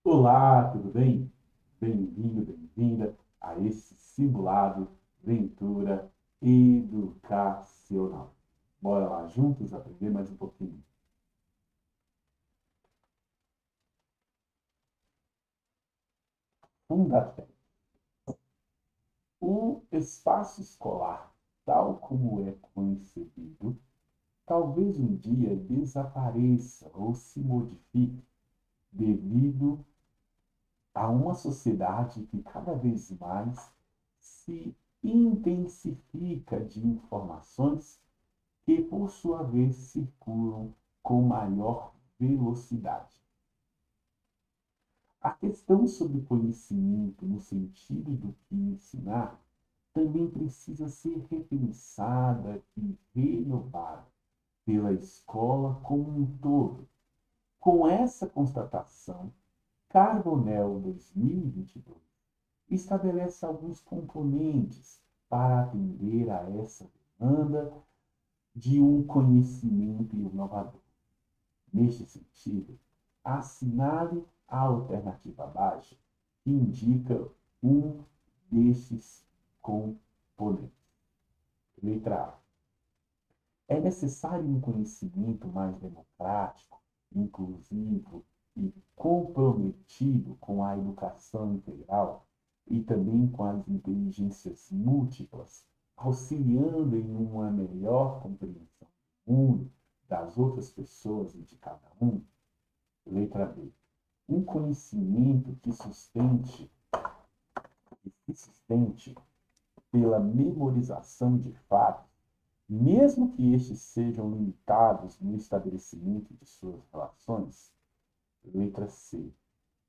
Olá, tudo bem? Bem-vindo, bem-vinda a esse simulado Ventura Educacional. Bora lá juntos aprender mais um pouquinho. Fundação. O espaço escolar, tal como é concebido, talvez um dia desapareça ou se modifique devido a uma sociedade que cada vez mais se intensifica de informações que, por sua vez, circulam com maior velocidade. A questão sobre conhecimento, no sentido do que ensinar, também precisa ser repensada e renovada pela escola como um todo. Com essa constatação, Carbonell 2022 estabelece alguns componentes para atender a essa demanda de um conhecimento inovador. Neste sentido, assinale a alternativa abaixo, que indica um destes componentes. Letra A. É necessário um conhecimento mais democrático, inclusivo e comprometido com a educação integral e também com as inteligências múltiplas, auxiliando em uma melhor compreensão do mundo, das outras pessoas e de cada um. Letra B. Um conhecimento que se sustente pela memorização de fatos, mesmo que estes sejam limitados no estabelecimento de suas relações. Letra C.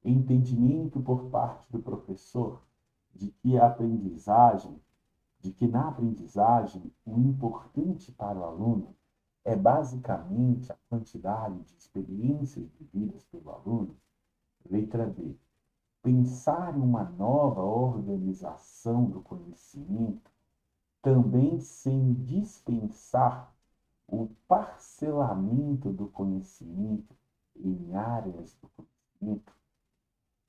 Entendimento por parte do professor de que na aprendizagem o importante para o aluno é basicamente a quantidade de experiências vividas pelo aluno. Letra D. Pensar em uma nova organização do conhecimento, também sem dispensar o parcelamento do conhecimento em áreas do conhecimento.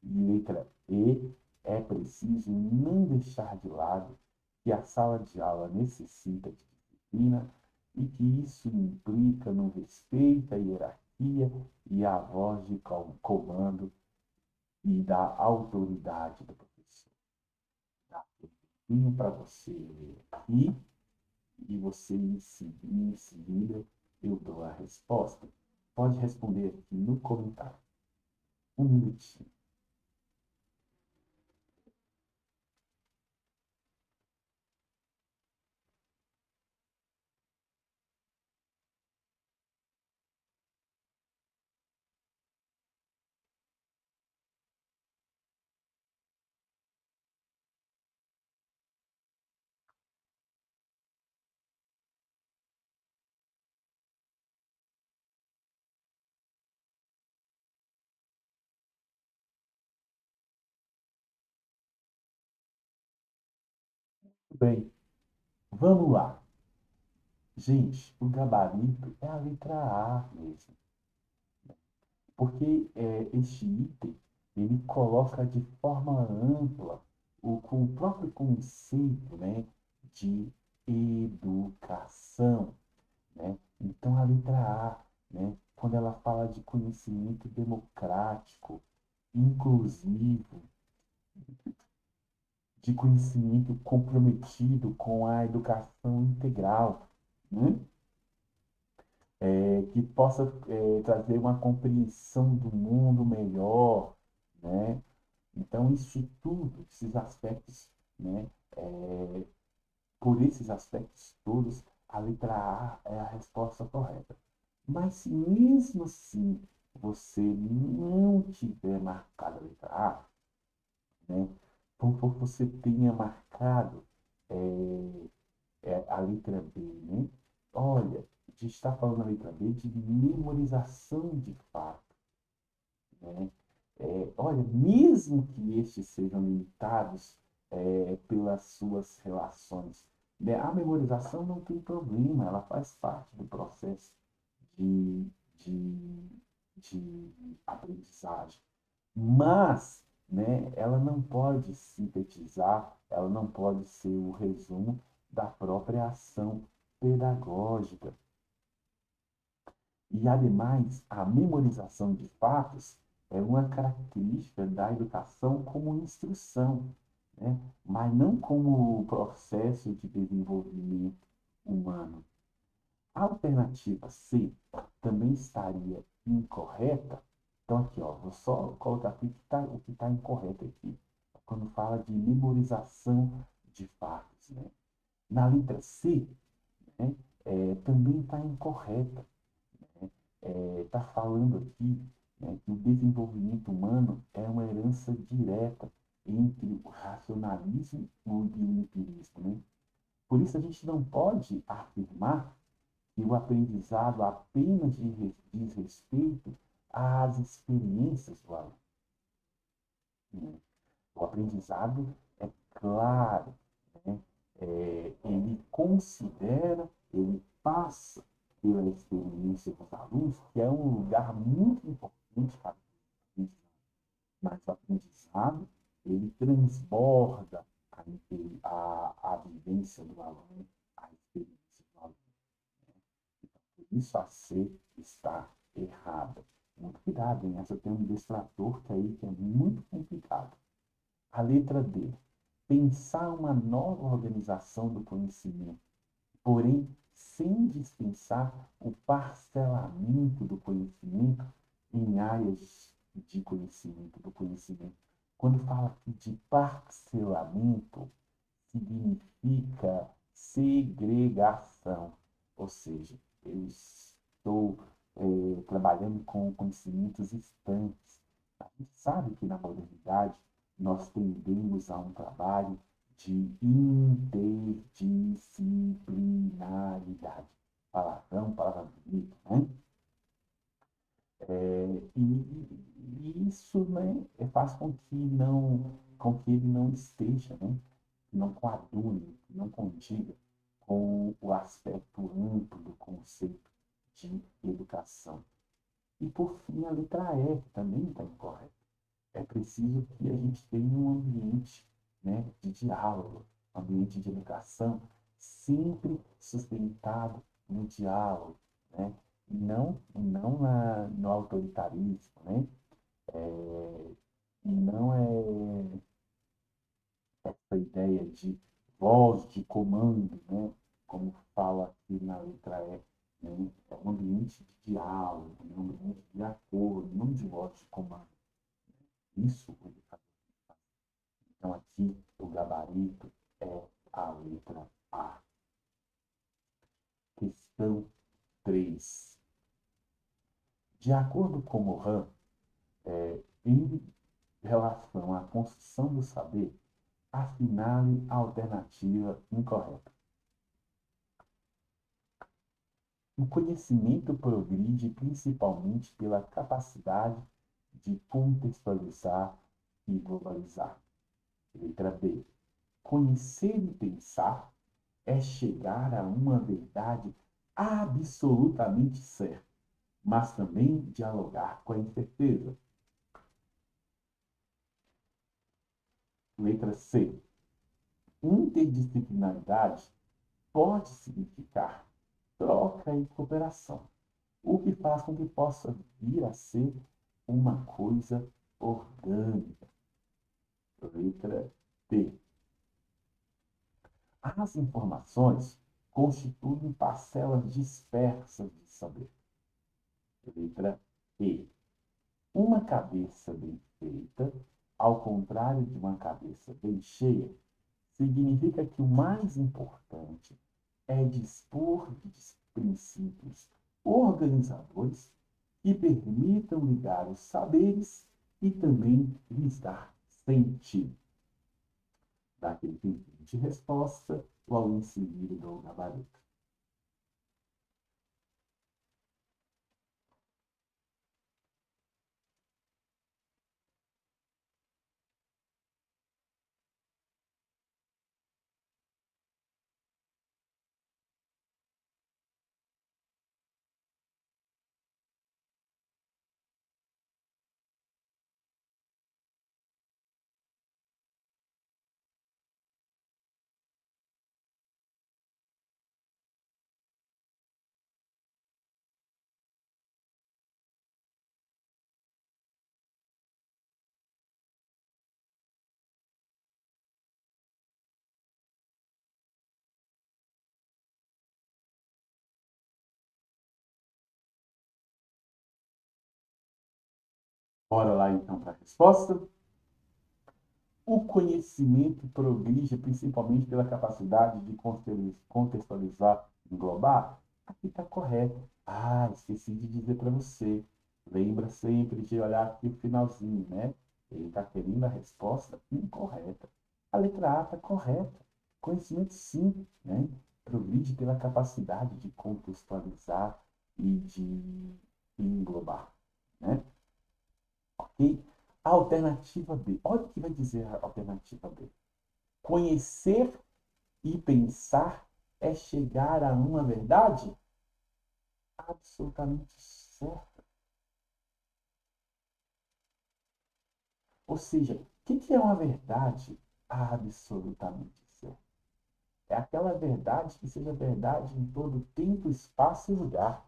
E letra E, é preciso não deixar de lado que a sala de aula necessita de disciplina e que isso implica no respeito à hierarquia e à voz de comando e da autoridade do professor. Tá? Tempinho para você ler aqui e você em seguida eu dou a resposta. Pode responder aqui no comentário. Um minutinho. Bem, vamos lá. Gente, o gabarito é a letra A mesmo, porque este item ele coloca de forma ampla com o próprio conceito, né, de educação, né? Então a letra A, né, quando ela fala de conhecimento democrático, inclusivo, de conhecimento comprometido com a educação integral, né? Que possa trazer uma compreensão do mundo melhor, né? Então, isso tudo, esses aspectos, né? É, por esses aspectos todos, a letra A é a resposta correta. Mas se mesmo assim você não tiver marcado a letra A, né? Por você tenha marcado é, a letra B, né? Olha, a gente está falando a letra B de memorização de fato, né? Olha, mesmo que estes sejam limitados pelas suas relações, né? A memorização não tem problema, ela faz parte do processo de, de, de aprendizagem. mas, né, ela não pode sintetizar, ela não pode ser o resumo da própria ação pedagógica. E, ademais, a memorização de fatos é uma característica da educação como instrução, né? Mas não como processo de desenvolvimento humano. A alternativa C também estaria incorreta. Então, aqui, ó, vou só colocar aqui o que está incorreto aqui, quando fala de memorização de fatos, né? Na letra C, né, também está incorreta. Está falando aqui, né, que o desenvolvimento humano é uma herança direta entre o racionalismo e o empirismo, né? Por isso, a gente não pode afirmar que o aprendizado apenas diz respeito às experiências do aluno, né? O aprendizado é claro, né? Ele considera, ele passa pela experiência dos alunos, que é um lugar muito importante para o aprendizado. Mas o aprendizado, ele transborda a vivência do aluno, a experiência do aluno. Por isso a C está errada. Muito cuidado, hein? Essa tem um distrator que aí que é muito complicado. A letra D. Pensar uma nova organização do conhecimento, porém sem dispensar o parcelamento do conhecimento em áreas de conhecimento, do conhecimento. Quando fala aqui de parcelamento, significa segregação, ou seja, eu estou trabalhando com conhecimentos estanques. A gente sabe que na modernidade nós tendemos a um trabalho de interdisciplinaridade. Palavrão, palavra bonita, né? E isso, né, faz com que ele não esteja, né, não coadune, não condiga com o aspecto amplo do conceito de educação. E, por fim, a letra E, que também está incorreta. É preciso que a gente tenha um ambiente, né, de diálogo, um ambiente de educação sempre sustentado no diálogo, né? E não no autoritarismo, né? E não é essa ideia de voz de comando, né? Como fala aqui na letra E, né? É um ambiente de diálogo, um ambiente de acordo, não de voz de comando. Isso o educador. Então, aqui, o gabarito é a letra A. Questão 3. De acordo com Morin, em relação à construção do saber, assinale a alternativa incorreta. O conhecimento progride principalmente pela capacidade de contextualizar e globalizar. Letra B. Conhecer e pensar é chegar a uma verdade absolutamente certa, mas também dialogar com a incerteza. Letra C. Interdisciplinaridade pode significar troca e cooperação, o que faz com que possa vir a ser uma coisa orgânica. Letra D. As informações constituem parcelas dispersas de saber. Letra E. Uma cabeça bem feita, ao contrário de uma cabeça bem cheia, significa que o mais importante é dispor de princípios organizadores que permitam ligar os saberes e também lhes dar sentido. Daquele tempinho de resposta, logo em seguida do gabarito. Bora lá então para a resposta. O conhecimento progride principalmente pela capacidade de contextualizar, englobar. Aqui está correto. Ah, esqueci de dizer para você. Lembra sempre de olhar aqui o finalzinho, né? Ele está querendo a resposta incorreta. A letra A está correta. Conhecimento, sim, né? Progride pela capacidade de contextualizar e de englobar, né? Ok? A alternativa B. Olha o que vai dizer a alternativa B. Conhecer e pensar é chegar a uma verdade absolutamente certa. Ou seja, o que é uma verdade absolutamente certa? É aquela verdade que seja verdade em todo tempo, espaço e lugar,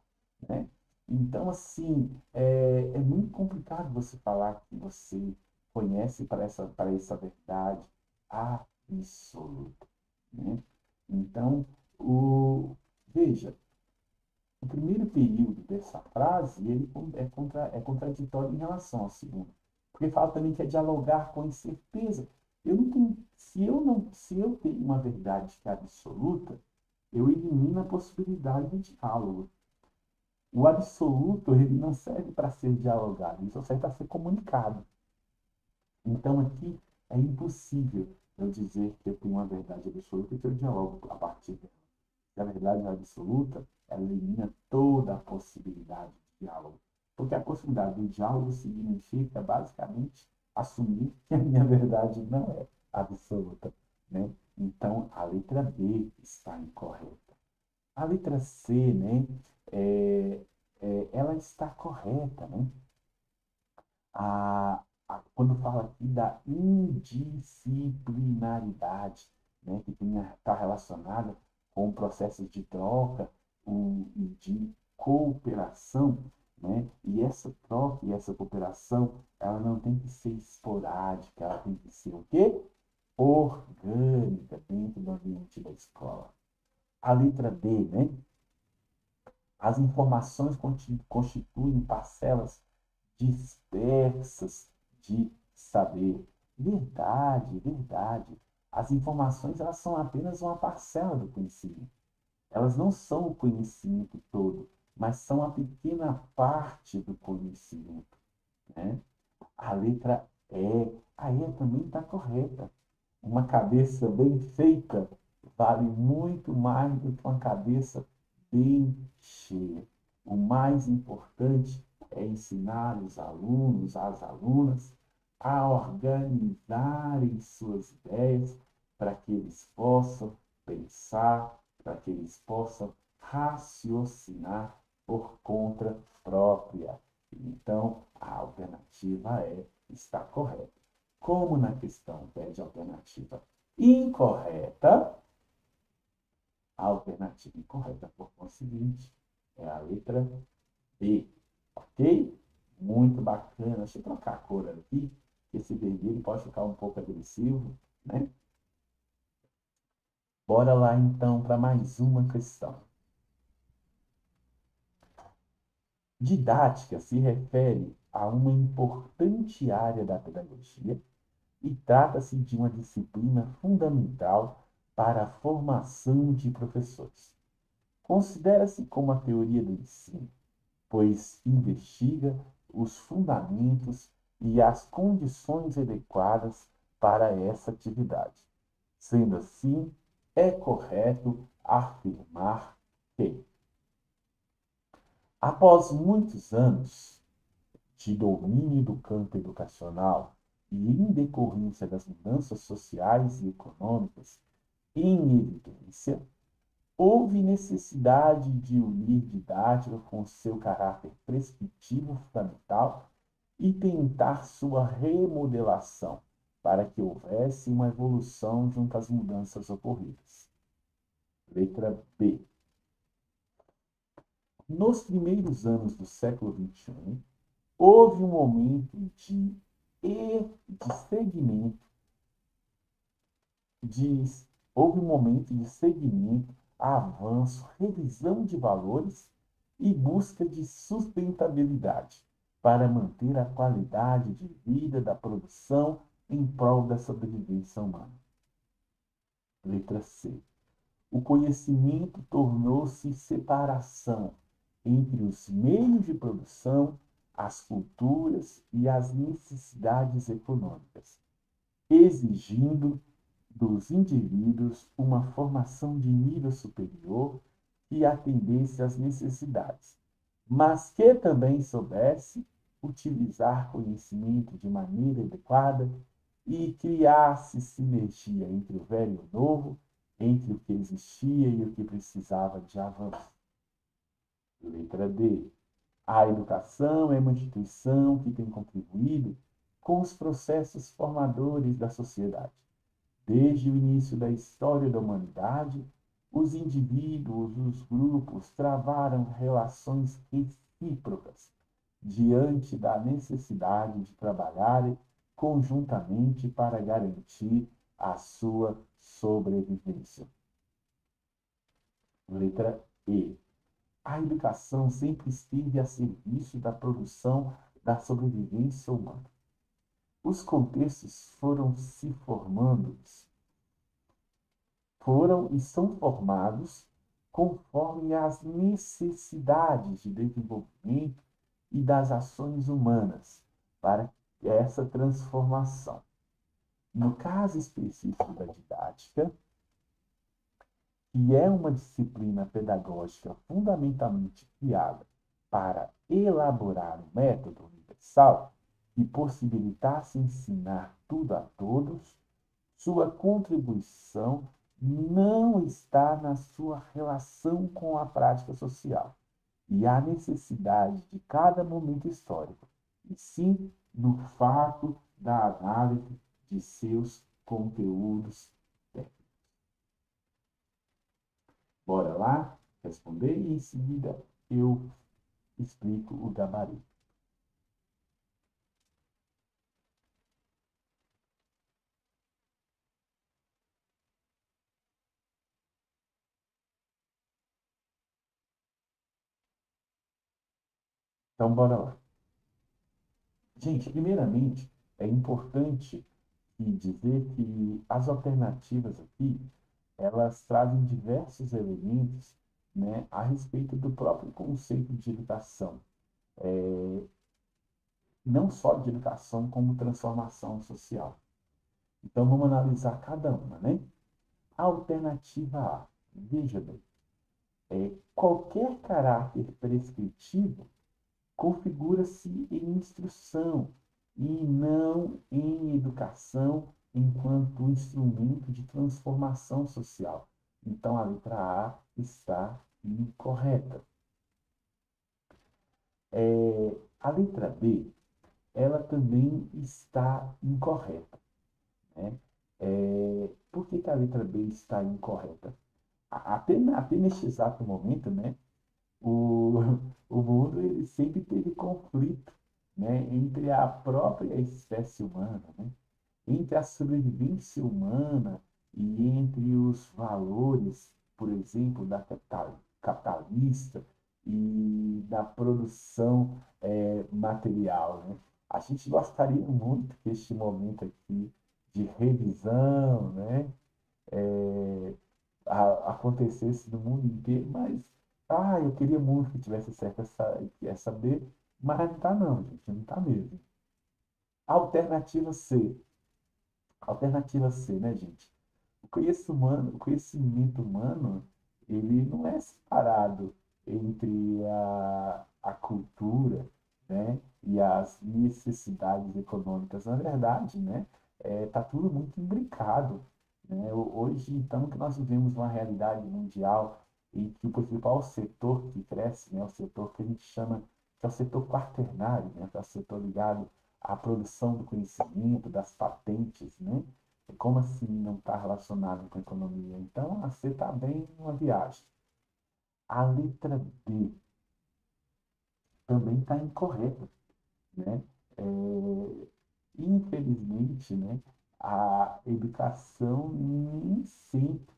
né? Então, assim, é muito complicado você falar que você conhece para essa verdade absoluta, né? Então, veja, o primeiro período dessa frase ele é contraditório em relação ao segundo, porque fala também que é dialogar com incerteza. Eu não tenho, se eu tenho uma verdade que é absoluta, eu elimino a possibilidade de diálogo. O absoluto ele não serve para ser dialogado, ele só serve para ser comunicado. Então aqui é impossível eu dizer que eu tenho uma verdade absoluta e que eu dialogo a partir dela. E a verdade absoluta, ela elimina toda a possibilidade de diálogo. Porque a possibilidade do diálogo significa, basicamente, assumir que a minha verdade não é absoluta, né? Então, a letra B está incorreta. A letra C, né, é, ela está correta, né? Quando fala aqui da indisciplinaridade, né, que está relacionada com processos de troca e de cooperação, né? E essa troca e essa cooperação, ela não tem que ser esporádica, ela tem que ser o quê? Orgânica dentro do ambiente da escola. A letra D, né? As informações constituem parcelas dispersas de saber. Verdade, verdade. As informações elas são apenas uma parcela do conhecimento. Elas não são o conhecimento todo, mas são a pequena parte do conhecimento, né? A letra E, a E também está correta. Uma cabeça bem feita vale muito mais do que uma cabeça bem cheia. O mais importante é ensinar os alunos, as alunas, a organizarem suas ideias para que eles possam pensar, para que eles possam raciocinar por conta própria. Então, a alternativa está correta. Como na questão pede alternativa incorreta, a alternativa incorreta, por conseguinte, é a letra B. Ok? Muito bacana. Deixa eu trocar a cor aqui, que esse vermelho pode ficar um pouco agressivo, né? Bora lá então para mais uma questão. Didática se refere a uma importante área da pedagogia e trata-se de uma disciplina fundamental para a formação de professores. Considera-se como a teoria do ensino, pois investiga os fundamentos e as condições adequadas para essa atividade. Sendo assim, é correto afirmar que, após muitos anos de domínio do campo educacional e em decorrência das mudanças sociais e econômicas em evidência, houve necessidade de unir didática com seu caráter prescritivo fundamental e tentar sua remodelação, para que houvesse uma evolução junto às mudanças ocorridas. Letra B. Nos primeiros anos do século XXI, houve um momento de segmento, de, houve um momento de segmento, avanço, revisão de valores e busca de sustentabilidade, para manter a qualidade de vida da produção em prol da sobrevivência humana. Letra C. O conhecimento tornou-se separação entre os meios de produção, as culturas e as necessidades econômicas, exigindo dos indivíduos uma formação de nível superior que atendesse às necessidades, mas que também soubesse utilizar conhecimento de maneira adequada e criasse sinergia entre o velho e o novo, entre o que existia e o que precisava de avanço. Letra D. A educação é uma instituição que tem contribuído com os processos formadores da sociedade. Desde o início da história da humanidade, os indivíduos, os grupos travaram relações recíprocas diante da necessidade de trabalhar conjuntamente para garantir a sua sobrevivência. Letra E. A educação sempre esteve a serviço da produção da sobrevivência humana. Os contextos foram e são formados conforme as necessidades de desenvolvimento e das ações humanas para essa transformação. No caso específico da didática, que é uma disciplina pedagógica fundamentalmente criada para elaborar um método universal que possibilitasse ensinar tudo a todos, sua contribuição não está na sua relação com a prática social e a necessidade de cada momento histórico, e sim no fato da análise de seus conteúdos técnicos. Bora lá responder e em seguida eu explico o gabarito. Então, bora lá. Gente, primeiramente, é importante dizer que as alternativas aqui, elas trazem diversos elementos, né, a respeito do próprio conceito de educação. Não só de educação, como transformação social. Então, vamos analisar cada uma, né? A alternativa A, veja bem, qualquer caráter prescritivo configura-se em instrução e não em educação enquanto instrumento de transformação social. Então, a letra A está incorreta. A letra B, ela também está incorreta, né? Por que a letra B está incorreta? Até neste exato momento, né, o, o mundo ele sempre teve conflito, né, entre a própria espécie humana, né, entre a sobrevivência humana e entre os valores, por exemplo, da capitalista e da produção material, né? A gente gostaria muito que este momento aqui de revisão, né, acontecesse no mundo inteiro, mas eu queria muito que tivesse certo essa B, mas não está não, gente, não está mesmo. Alternativa C. Alternativa C, né, gente? O conhecimento humano, ele não é separado entre a cultura, né, e as necessidades econômicas. Na verdade, né, tá tudo muito imbricado, né? Hoje, então, que nós vivemos uma realidade mundial em que o principal setor que cresce, né, é o setor que a gente chama que é o setor quaternário, né, que é o setor ligado à produção do conhecimento, das patentes, né? Como assim não está relacionado com a economia? Então, a C está bem uma viagem. A letra D também está incorreta, né? Infelizmente, né, a educação nem sempre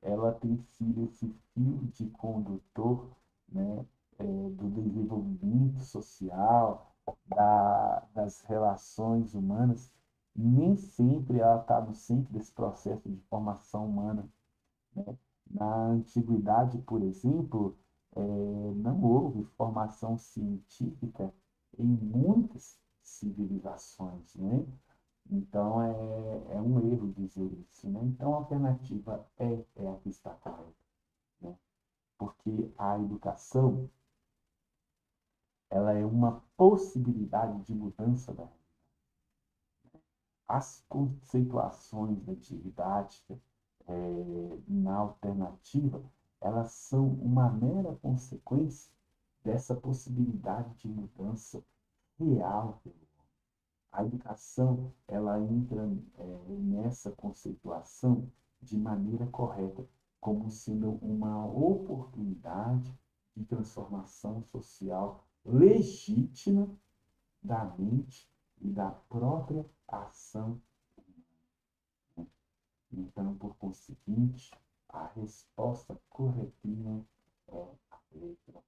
ela tem sido esse fio de condutor, né, do desenvolvimento social das relações humanas, nem sempre ela está no centro desse processo de formação humana, né? Na antiguidade, por exemplo, não houve formação científica em muitas civilizações, né? Então, é um erro dizer isso, né? Então, a alternativa é a que está correta, né? Porque a educação, ela é uma possibilidade de mudança da as conceituações da didática na alternativa, elas são uma mera consequência dessa possibilidade de mudança real. A educação, ela entra nessa conceituação de maneira correta, como sendo uma oportunidade de transformação social legítima da mente e da própria ação. Então, por conseguinte, a resposta corretinha é a letra.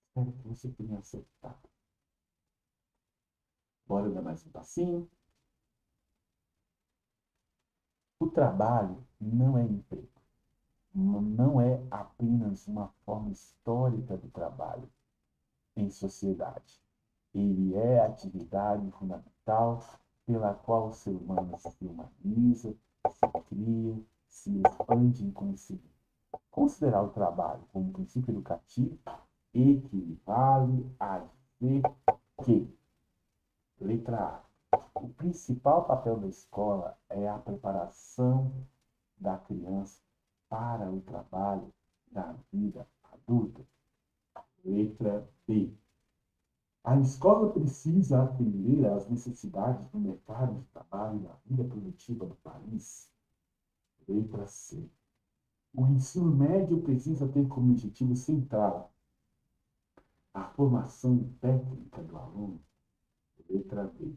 Espero que você tenha acertado. Bora dar mais um passinho. O trabalho não é emprego, não é apenas uma forma histórica do trabalho em sociedade. Ele é a atividade fundamental pela qual o ser humano se humaniza, se cria, se expande em conhecimento. Considerar o trabalho como um princípio educativo equivale a dizer que, letra A, o principal papel da escola é a preparação da criança para o trabalho da vida adulta. Letra B, a escola precisa atender às necessidades do mercado de trabalho e da vida produtiva do país. Letra C, o ensino médio precisa ter como objetivo central a formação técnica do aluno. Letra B,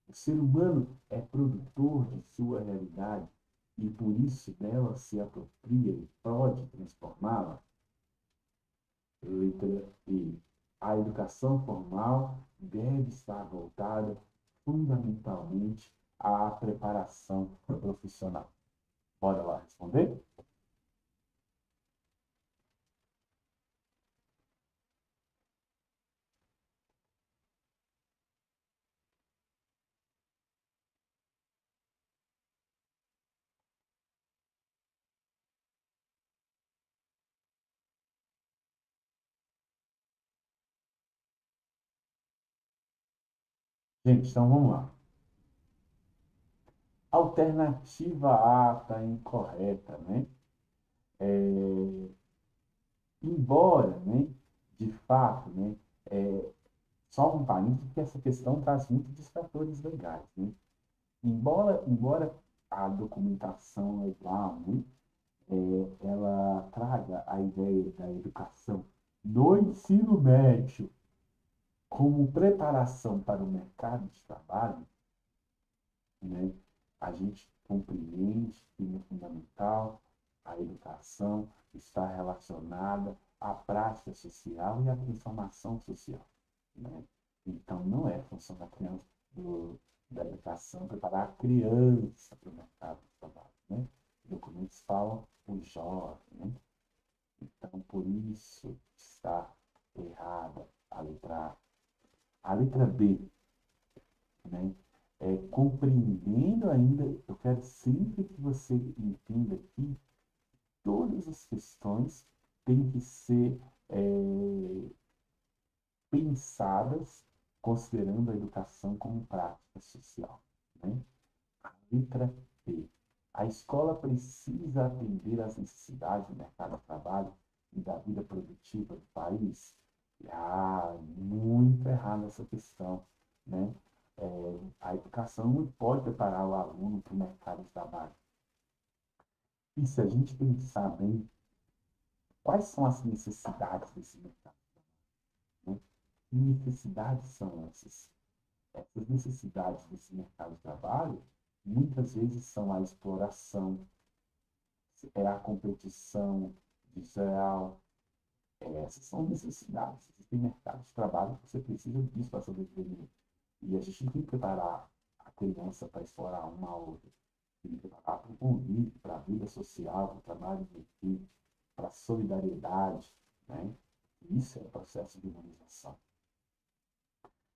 o ser humano é produtor de sua realidade e por isso dela se apropria e pode transformá-la. Letra E, a educação formal deve estar voltada fundamentalmente à preparação profissional. Bora lá responder? Gente, então vamos lá. Alternativa A está incorreta, né? É, embora, né, de fato, né, só um parênteses, que essa questão traz muitos distratores legais, né? Embora a documentação legal, né, ela traga a ideia da educação no ensino médio como preparação para o mercado de trabalho, né, a gente compreende que no fundamental a educação está relacionada à prática social e à transformação social, né? Então, não é função da criança, da educação, preparar a criança para o mercado de trabalho, né? Os documentos falam o jovem, né? Então, por isso está errada a letra A. A letra B, né? Compreendendo ainda, eu quero sempre que você entenda que todas as questões têm que ser pensadas considerando a educação como prática social, né? A letra B. A escola precisa atender às necessidades do mercado de trabalho e da vida produtiva do país? Muito errada essa questão, né? A educação não pode preparar o aluno para o mercado de trabalho. E se a gente pensar bem, quais são as necessidades desse mercado? Né? Que necessidades são essas? Essas necessidades desse mercado de trabalho muitas vezes são a exploração, é a competição desleal, Essas são necessidades. Existem mercados de trabalho que você precisa disso para sobreviver. E a gente não tem que preparar a criança para explorar uma a outra. Tem que preparar para o convívio, para a vida social, para o trabalho de equipe, para a solidariedade, né? Isso é o processo de humanização.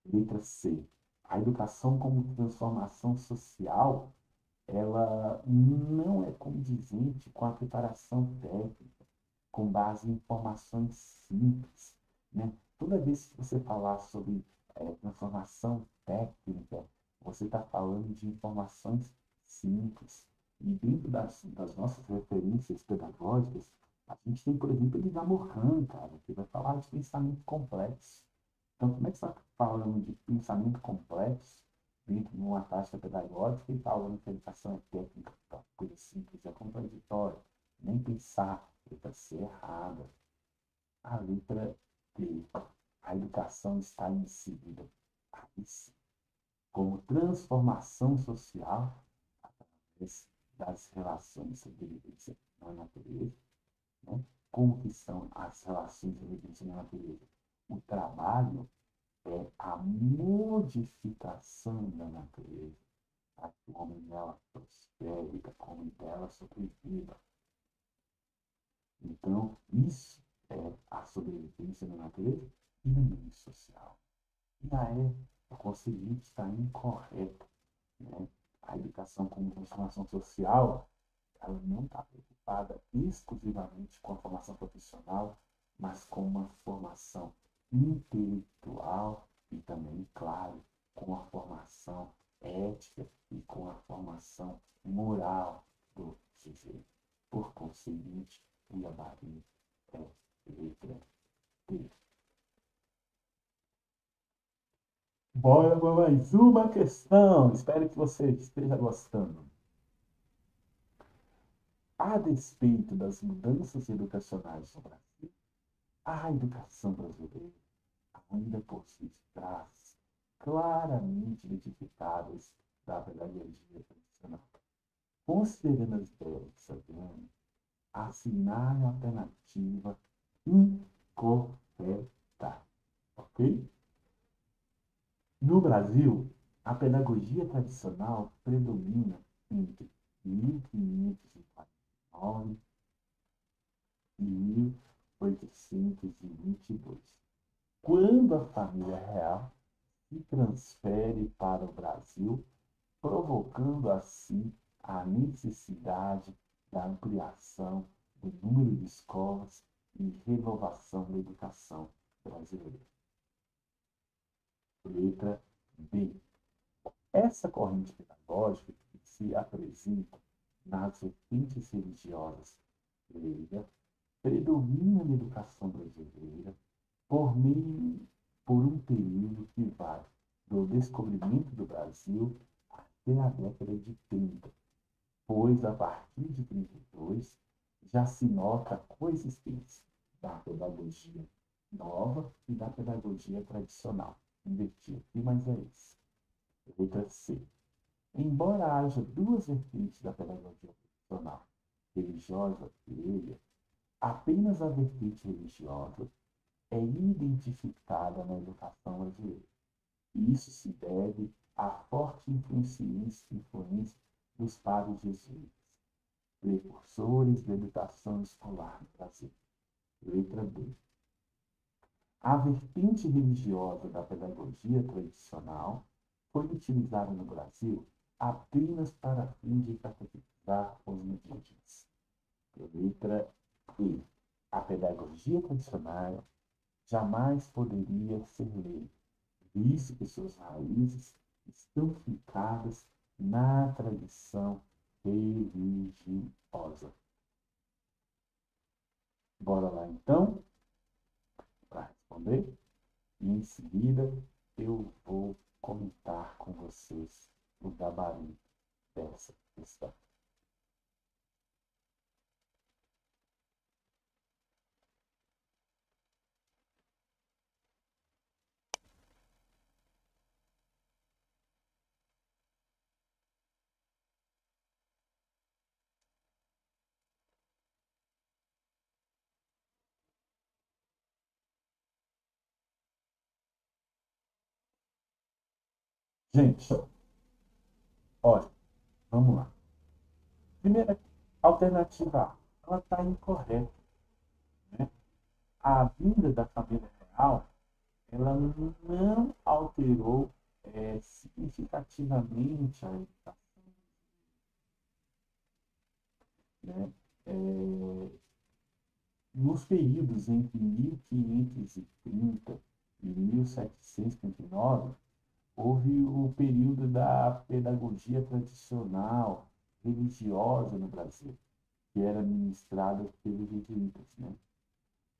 Letra C. A educação como transformação social, ela não é condizente com a preparação técnica, com base em informações simples, né? Toda vez que você falar sobre transformação técnica, você está falando de informações simples. E dentro das nossas referências pedagógicas, a gente tem, por exemplo, Edgar Morin, cara, que vai falar de pensamento complexo. Então, como é que você está falando de pensamento complexo dentro de uma taxa pedagógica e falando que a educação é técnica, tá? Coisa simples, é contraditório. Nem pensar, letra C errada. A letra D, a educação está inserida aí sim, como transformação social através das relações de sobrevivência na natureza, né? Como que são as relações de sobrevivência na natureza? O trabalho é a modificação da natureza, para que o homem dela prospere, para que o homem dela sobreviva. Então, isso é a sobrevivência na natureza e no meio social. E aí, o conselheiro está incorreto, né? A educação como transformação social, ela não está preocupada exclusivamente com a formação profissional, mas com uma formação intelectual e também, claro, com a formação ética e com a formação moral do sujeito. Por conseguinte, o gabarito é letra D. Bora para mais uma questão. Espero que você esteja gostando. A despeito das mudanças educacionais no Brasil, a educação brasileira ainda possui traços claramente identificadas da pedagogia tradicional. Considerando as ideias de Saviano, assinale a alternativa incorreta. Ok? No Brasil, a pedagogia tradicional predomina entre 1549 e 1822, quando a família real se transfere para o Brasil, provocando assim a necessidade da ampliação do número de escolas e renovação da educação brasileira. Letra B. Essa corrente pedagógica que se apresenta nas vertentes religiosas grega predomina na educação brasileira por meio por um período que vai do descobrimento do Brasil até a década de 30, pois a partir de 32 já se nota a coexistência da pedagogia nova e da pedagogia tradicional. Inverti aqui, mas é isso. Letra C. Embora haja duas vertentes da pedagogia tradicional, religiosa e grega, apenas a vertente religiosa é identificada na educação brasileira. E isso se deve à forte influência dos padres jesuítas, precursores da educação escolar no Brasil. Letra B. A vertente religiosa da pedagogia tradicional foi utilizada no Brasil apenas para fim de catequizar os indígenas. Letra E. A pedagogia tradicional jamais poderia ser lei, visto que suas raízes estão fincadas na tradição religiosa. Bora lá então, para responder, e em seguida eu vou comentar com vocês o gabarito dessa questão. Gente, olha, vamos lá. Primeira alternativa A, ela está incorreta, né? A vinda da família real, ela não alterou significativamente a educação, né? É, nos períodos entre 1530 e 1739, houve o período da pedagogia tradicional religiosa no Brasil, que era ministrada pelos jesuítas, né?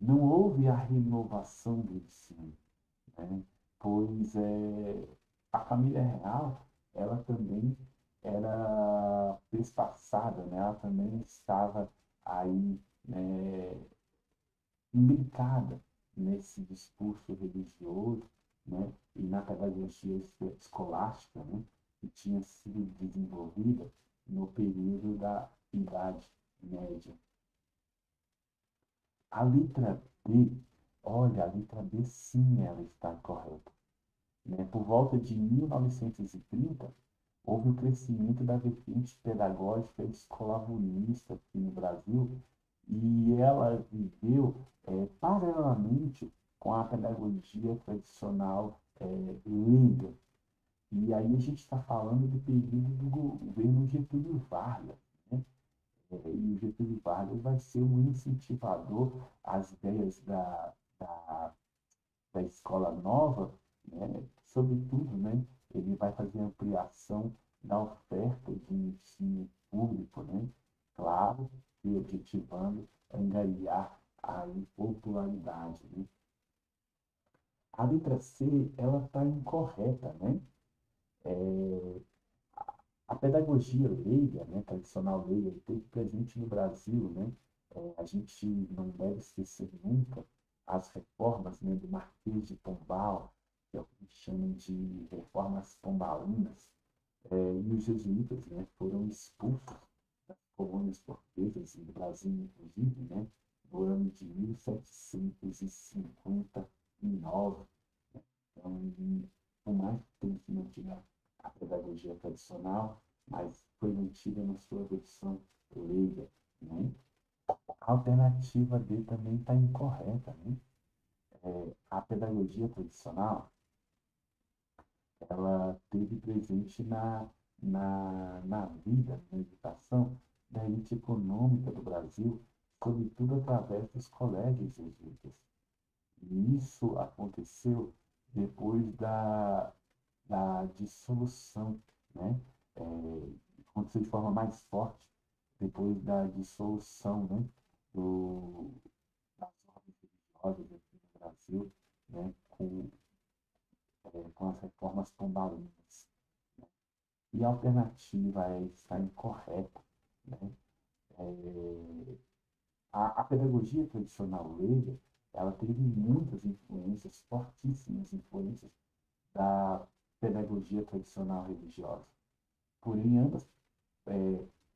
Não houve a renovação do ensino, né? Pois a família real, ela também era pespaçada, né? Ela também estava aí, né, imbricada nesse discurso religioso, né? E na pedagogia escolástica, né? Que tinha sido desenvolvida no período da Idade Média. A letra B, olha, a letra B sim, ela está correta, né? Por volta de 1930, houve o crescimento da vertente pedagógica escolavunista aqui no Brasil, e ela viveu paralelamente com a pedagogia tradicional leiga. E aí a gente está falando do período do governo Getúlio Vargas, né? E o Getúlio Vargas vai ser um incentivador às ideias da escola nova, né? Sobretudo, né? Ele vai fazer ampliação da oferta de ensino público, né? Claro, e objetivando angariar a popularidade, né? A letra C, ela está incorreta, né? É, a pedagogia leiga, né, tradicional leiga, esteve presente no Brasil, né? A gente não deve esquecer nunca as reformas, né, do Marquês de Pombal, que é o que a gente chama de reformas pombalinas, e os jesuítas, né, foram expulsos das colônias portuguesas e do Brasil, inclusive, né, no ano de 1759. Então, por mais que tenha se mantido a pedagogia tradicional, mas foi mantida na sua versão leiga, né? A alternativa D também está incorreta, né? A pedagogia tradicional, ela teve presente na vida, na educação da elite econômica do Brasil, sobretudo através dos colégios jesuítas. E isso aconteceu depois da dissolução, né? Aconteceu de forma mais forte depois da dissolução, né? Das ordens religiosas aqui no Brasil, né? Com as reformas pombalinas. E a alternativa está incorreta, né? É, a pedagogia tradicional leiga, ela teve muitas influências, fortíssimas influências da pedagogia tradicional religiosa. Porém, ambas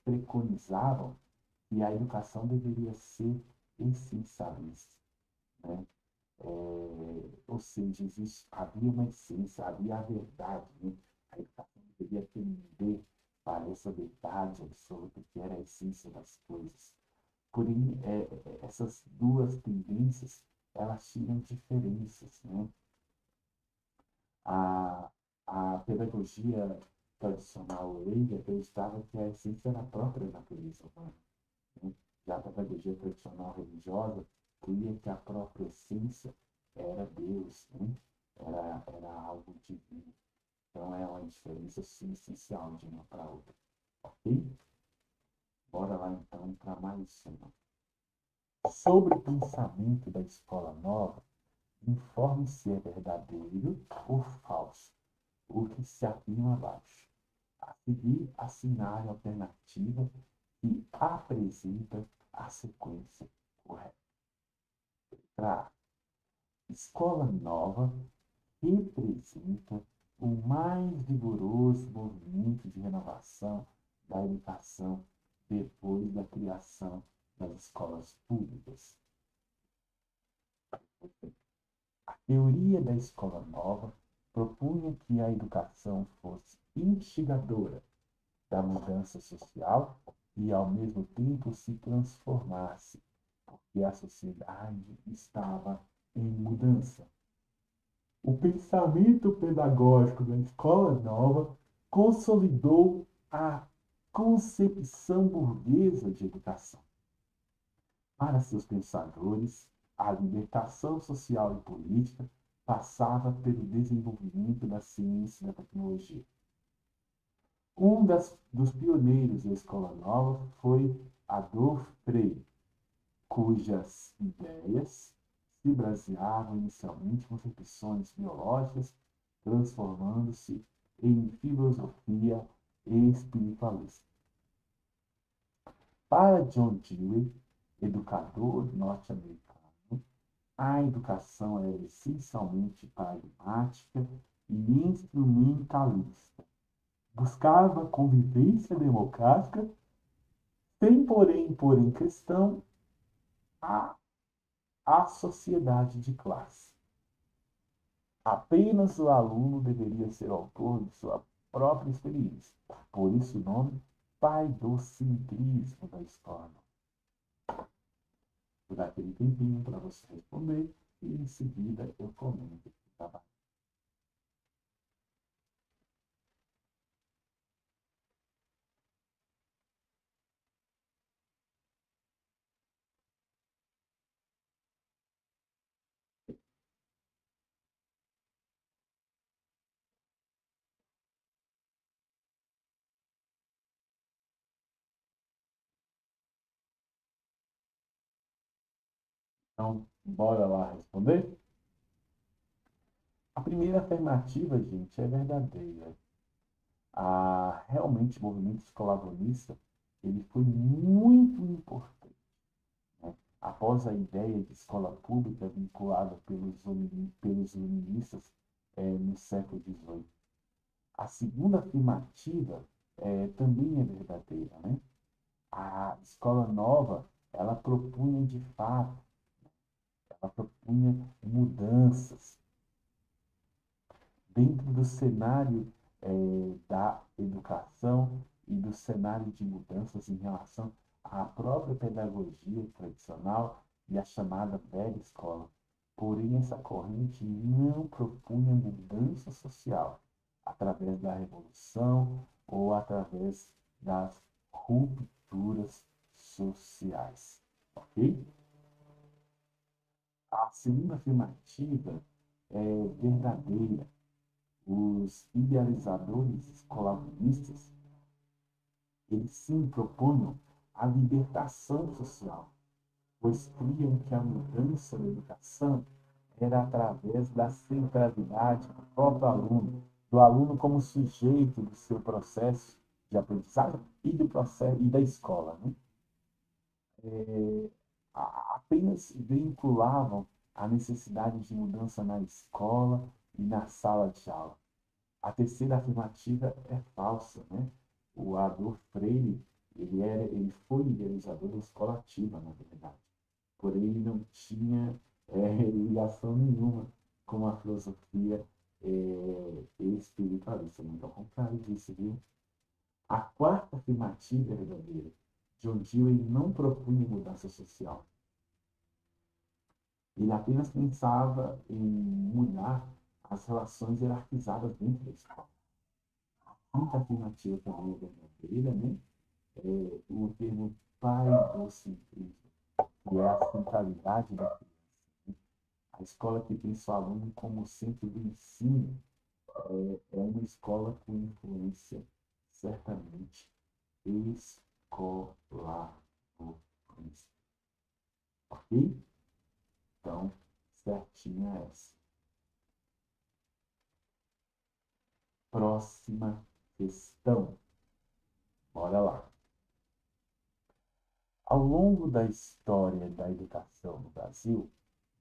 preconizavam que a educação deveria ser essencialista, né? Ou seja, havia uma essência, havia a verdade, né? A educação deveria tender para essa verdade absoluta que era a essência das coisas. Porém, essas duas tendências, elas tinham diferenças, né? A, a pedagogia tradicional leiga acreditava que a essência era a própria natureza humana, né? Já a pedagogia tradicional religiosa cria que a própria essência era Deus, né? Era algo divino. Então é uma diferença sim, essencial de uma para outra. Ok? Bora lá então para mais uma. Sobre o pensamento da escola nova, informe se é verdadeiro ou falso o que se afirma abaixo. A seguir, assinale a alternativa que apresenta a sequência correta. Para escola nova representa o mais vigoroso movimento de renovação da educação depois da criação das escolas públicas. A teoria da escola nova propunha que a educação fosse instigadora da mudança social e, ao mesmo tempo, se transformasse, porque a sociedade estava em mudança. O pensamento pedagógico da Escola Nova consolidou a concepção burguesa de educação. Para seus pensadores, a libertação social e política passava pelo desenvolvimento da ciência e da tecnologia. Dos pioneiros da Escola Nova foi Adolf Freire, cujas ideias se baseavam inicialmente em concepções biológicas, transformando-se em filosofia espiritualista. Para John Dewey, educador norte-americano, a educação era essencialmente pragmática e instrumentalista. Buscava convivência democrática, sem porém pôr em questão a sociedade de classe. Apenas o aluno deveria ser autor de sua própria experiência. Por isso o nome paidocentrismo da escola. Vou dar aquele tempinho para você responder e em seguida eu comento o trabalho. Então, bora lá responder? A primeira afirmativa, gente, é verdadeira. Realmente, o movimento escolavonista ele foi muito importante, né? Após a ideia de escola pública vinculada pelos iluministas no século XVIII. A segunda afirmativa também é verdadeira, né? A escola nova, ela propunha de fato, ela propunha mudanças dentro do cenário da educação e do cenário de mudanças em relação à própria pedagogia tradicional e à chamada velha escola. Porém, essa corrente não propunha mudança social através da revolução ou através das rupturas sociais. Ok? A segunda afirmativa é verdadeira. Os idealizadores escolavistas, eles sim propunham a libertação social, pois criam que a mudança da educação era através da centralidade do próprio aluno, do aluno como sujeito do seu processo de aprendizagem e do processo e da escola, né? Apenas vinculavam a necessidade de mudança na escola e na sala de aula. A terceira afirmativa é falsa, né? O Adolf Freire, ele foi idealizador da escola ativa, na verdade. Porém, ele não tinha ligação nenhuma com a filosofia espiritualista. Muito ao contrário disso, viu? A quarta afirmativa é verdadeira. John Dewey não propunha mudança social. Ele apenas pensava em mudar as relações hierarquizadas dentro da escola. A quinta afirmativa também é verdadeira, né? O termo paidocentrismo, que é a centralidade da criança. A escola que tem seu aluno como centro do ensino é uma escola com influência, certamente, escolar. Ok? Então, certinha essa. Próxima questão. Bora lá. Ao longo da história da educação no Brasil,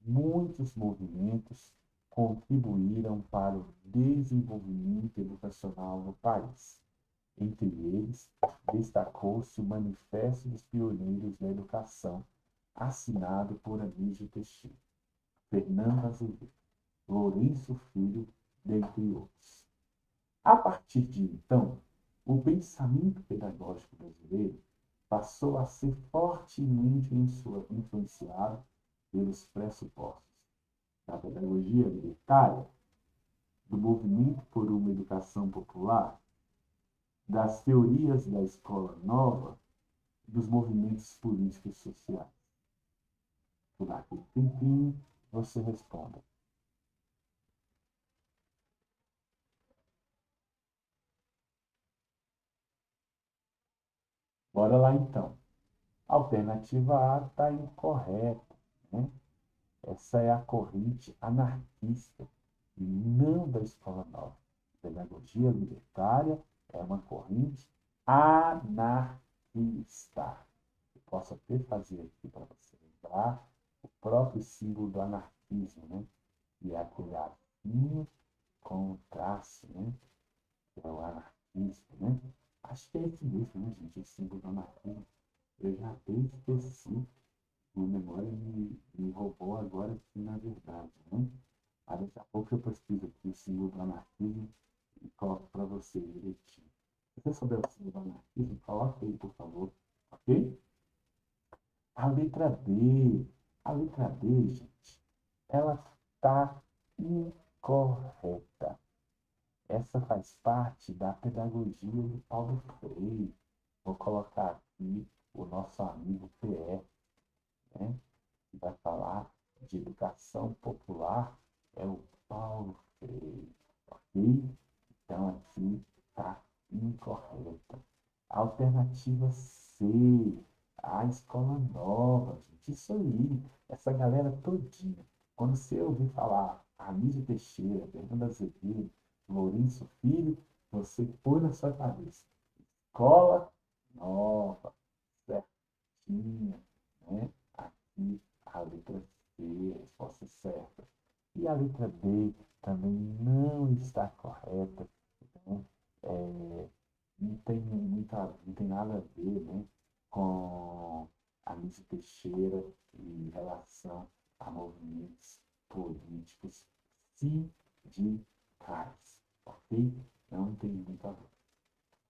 muitos movimentos contribuíram para o desenvolvimento educacional no país. Entre eles, destacou-se o Manifesto dos Pioneiros da Educação, assinado por Anísio Teixeira, Fernando Azevedo, Lourenço Filho dentre outros. A partir de então, o pensamento pedagógico brasileiro passou a ser fortemente influenciado pelos pressupostos da pedagogia libertária, do movimento por uma educação popular, das teorias da escola nova, dos movimentos políticos e sociais. Por aquele tempinho, você responda. Bora lá então. A alternativa A está incorreta, né? Essa é a corrente anarquista, e não da escola nova. Pedagogia libertária é uma corrente anarquista. Eu posso até fazer aqui para você lembrar o próprio símbolo do anarquismo, né? Que é aquele azinho com o traço, né? Que é o anarquismo, né? Acho que é esse mesmo, né, gente? O símbolo do anarquismo. Eu já até esqueci. Minha memória me roubou agora, que na verdade, né? Aí daqui a pouco eu pesquiso aqui o símbolo do anarquismo e coloco para você direitinho. Se você souber o símbolo do anarquismo, coloque aí, por favor, ok? A letra D, a letra D, gente, ela está incorreta. Essa faz parte da pedagogia de Paulo Freire. Vou colocar aqui o nosso amigo PE, né? Que vai falar de educação popular, é o Paulo Freire, ok? Então aqui está incorreta. Alternativa C, a escola nova, gente. Isso aí, essa galera todinha. Quando você ouvir falar Anísio Teixeira, Fernando Azevedo, Lourenço Filho, você põe na sua cabeça. Escola nova, certinha, né? Aqui a letra C, a resposta certa. E a letra D também não está correta, né? É, não tem nada a ver, né, com a Anísio Teixeira em relação a movimentos políticos sindicais, ok? Não tem muito a ver.